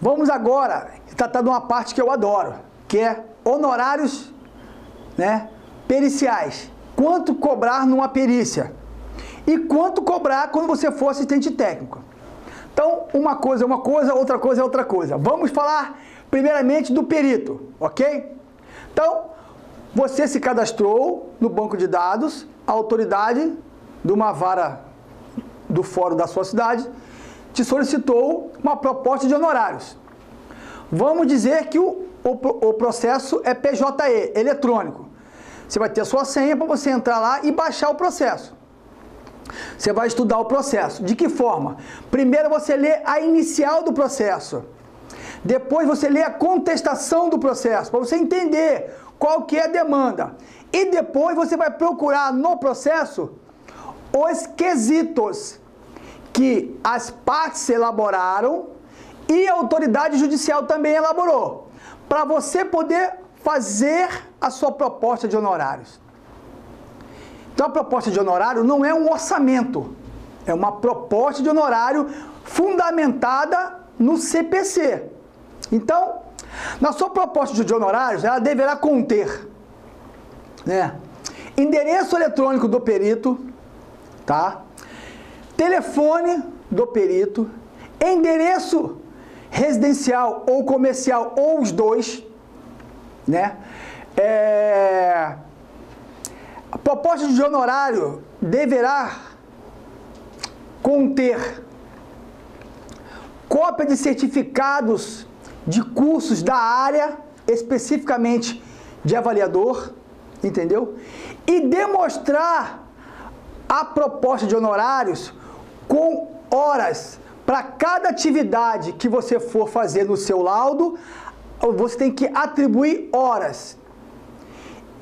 Vamos agora tratar de uma parte que eu adoro, que é honorários, né, periciais. Quanto cobrar numa perícia e quanto cobrar quando você for assistente técnico. Então, uma coisa é uma coisa, outra coisa é outra coisa. Vamos falar primeiramente do perito, ok? Então, você se cadastrou no banco de dados, a autoridade de uma vara do fórum da sua cidade te solicitou uma proposta de honorários. Vamos dizer que o processo é PJE, eletrônico. Você vai ter a sua senha para você entrar lá e baixar o processo. Você vai estudar o processo. De que forma? Primeiro você lê a inicial do processo. Depois você lê a contestação do processo, para você entender qual que é a demanda. E depois você vai procurar no processo os quesitos que as partes elaboraram e a autoridade judicial também elaborou, para você poder fazer a sua proposta de honorários. Então a proposta de honorário não é um orçamento, é uma proposta de honorário fundamentada no CPC. Então, na sua proposta de honorários, ela deverá conter, né, endereço eletrônico do perito, tá? Telefone do perito, endereço residencial ou comercial ou os dois, né? A proposta de honorário deverá conter cópia de certificados de cursos da área, especificamente de avaliador, entendeu? E demonstrar a proposta de honorários com horas para cada atividade que você for fazer no seu laudo, você tem que atribuir horas.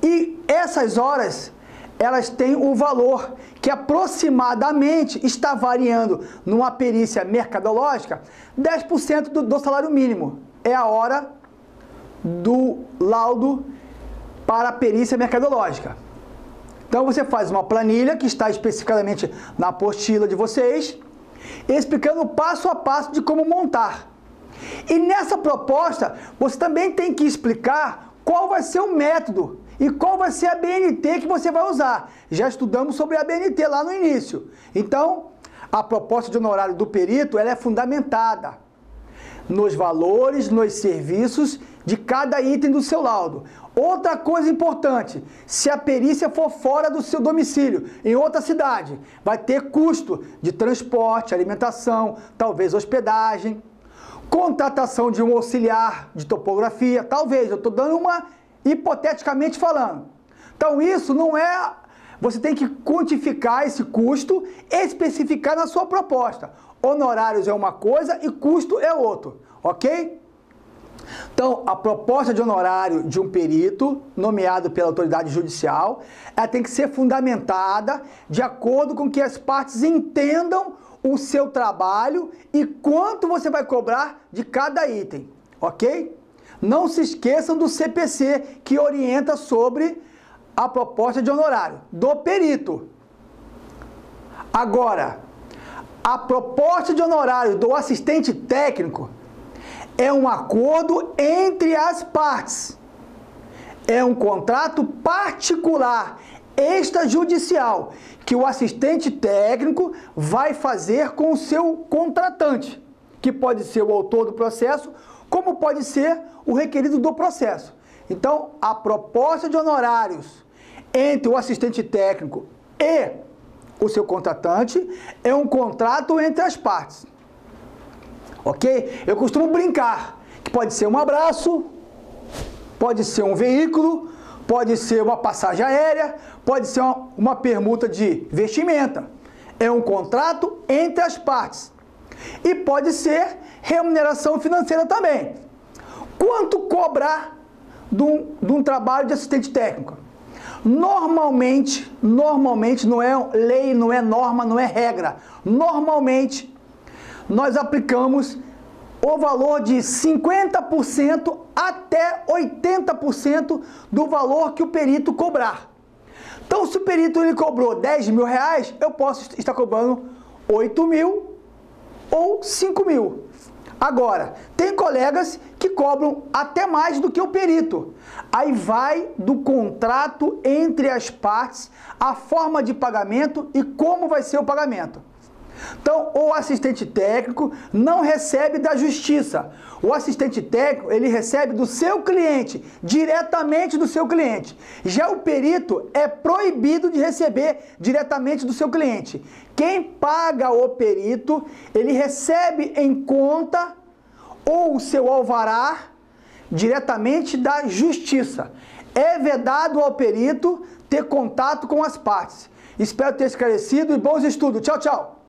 E essas horas, elas têm um valor que aproximadamente está variando numa perícia mercadológica 10% do salário mínimo. É a hora do laudo para a perícia mercadológica. Então você faz uma planilha que está especificamente na apostila de vocês, explicando passo a passo de como montar. E nessa proposta, você também tem que explicar qual vai ser o método e qual vai ser a BNT que você vai usar. Já estudamos sobre a BNT lá no início. Então, a proposta de honorário do perito, ela é fundamentada nos valores, nos serviços de cada item do seu laudo. Outra coisa importante, se a perícia for fora do seu domicílio, em outra cidade, vai ter custo de transporte, alimentação, talvez hospedagem, contratação de um auxiliar de topografia, talvez, eu estou dando uma hipoteticamente falando. Então isso não é, você tem que quantificar esse custo, especificar na sua proposta. Honorários é uma coisa e custo é outro, ok? Então, a proposta de honorário de um perito, nomeado pela autoridade judicial, ela tem que ser fundamentada de acordo com que as partes entendam o seu trabalho e quanto você vai cobrar de cada item, ok? Não se esqueçam do CPC, que orienta sobre a proposta de honorário do perito. Agora, a proposta de honorário do assistente técnico é um acordo entre as partes. É um contrato particular, extrajudicial, que o assistente técnico vai fazer com o seu contratante, que pode ser o autor do processo, como pode ser o requerido do processo. Então, a proposta de honorários entre o assistente técnico e o seu contratante é um contrato entre as partes. Ok? Eu costumo brincar que pode ser um abraço, pode ser um veículo, pode ser uma passagem aérea, pode ser uma permuta de vestimenta. É um contrato entre as partes. E pode ser remuneração financeira também. Quanto cobrar de um trabalho de assistente técnico? Normalmente não é lei, não é norma, não é regra. Normalmente, nós aplicamos o valor de 50% até 80% do valor que o perito cobrar. Então, se o perito ele cobrou 10 mil reais, eu posso estar cobrando 8 mil ou 5 mil. Agora, tem colegas que cobram até mais do que o perito. Aí vai do contrato entre as partes, a forma de pagamento e como vai ser o pagamento. Então, o assistente técnico não recebe da justiça. O assistente técnico, ele recebe do seu cliente, diretamente do seu cliente. Já o perito é proibido de receber diretamente do seu cliente. Quem paga o perito, ele recebe em conta ou o seu alvará diretamente da justiça. É vedado ao perito ter contato com as partes. Espero ter esclarecido e bons estudos. Tchau, tchau!